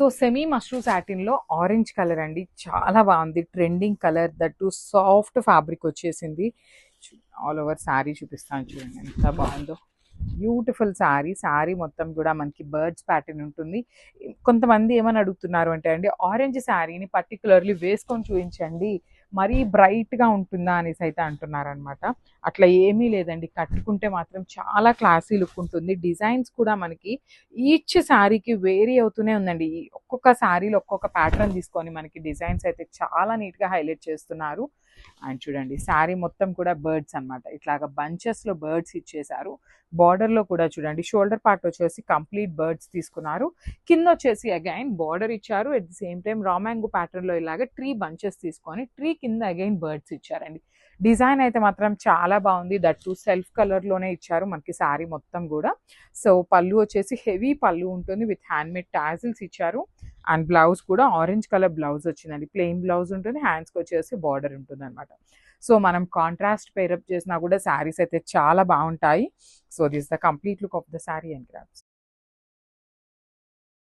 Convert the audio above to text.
So semi mashru సాటిన్లో orange colour అండి, చాలా బాగుంది. Trending colour, that soft fabric వచ్చేసింది. ఆల్ ఓవర్ శారీ చూపిస్తాను చూడండి ఎంత బాగుందో. బ్యూటిఫుల్ శారీ. శారీ మొత్తం కూడా మనకి బర్డ్స్ ప్యాటర్న్ ఉంటుంది. కొంతమంది ఏమని అడుగుతున్నారు అంటే అండి, ఆరెంజ్ శారీని పర్టికులర్లీ వేసుకొని చూపించండి, మరీ బ్రైట్గా ఉంటుందా అనేసి అయితే అంటున్నారనమాట. అట్లా ఏమీ లేదండి, కట్టుకుంటే మాత్రం చాలా క్లాసీ లుక్ ఉంటుంది. డిజైన్స్ కూడా మనకి ఈచ్ శారీకి వేరీ అవుతూనే ఉందండి. ఒక్కొక్క శారీలో ఒక్కొక్క ప్యాటర్న్ తీసుకొని మనకి డిజైన్స్ అయితే చాలా నీట్గా హైలైట్ చేస్తున్నారు. అండ్ చూడండి శారీ మొత్తం కూడా బర్డ్స్ అనమాట, ఇట్లాగా బంచెస్లో బర్డ్స్ ఇచ్చేసారు. బార్డర్లో కూడా చూడండి షోల్డర్ పార్ట్ వచ్చేసి కంప్లీట్ బర్డ్స్ తీసుకున్నారు. కింద వచ్చేసి అగైన్ బార్డర్ ఇచ్చారు. అట్ ది సేమ్ టైం రామాంగో ప్యాటర్న్లో ఇలాగ ట్రీ బంచెస్ తీసుకొని ట్రీ కింద అగైన్ బర్డ్స్ ఇచ్చారండి. డిజైన్ అయితే మాత్రం చాలా బాగుంది. దట్టు సెల్ఫ్ కలర్లోనే ఇచ్చారు మనకి శారీ మొత్తం కూడా. సో పళ్ళు వచ్చేసి హెవీ పళ్ళు ఉంటుంది, విత్ హ్యాండ్మేడ్ టాజిల్స్ ఇచ్చారు. అండ్ బ్లౌజ్ కూడా ఆరెంజ్ కలర్ బ్లౌజ్ వచ్చిందండి. ప్లెయిన్ బ్లౌజ్ ఉంటుంది, హ్యాండ్స్కి వచ్చేసి బార్డర్ ఉంటుంది అనమాట. సో మనం కాంట్రాస్ట్ పేరప్ చేసినా కూడా శారీస్ అయితే చాలా బాగుంటాయి. So this the complete look of the sari and crafts.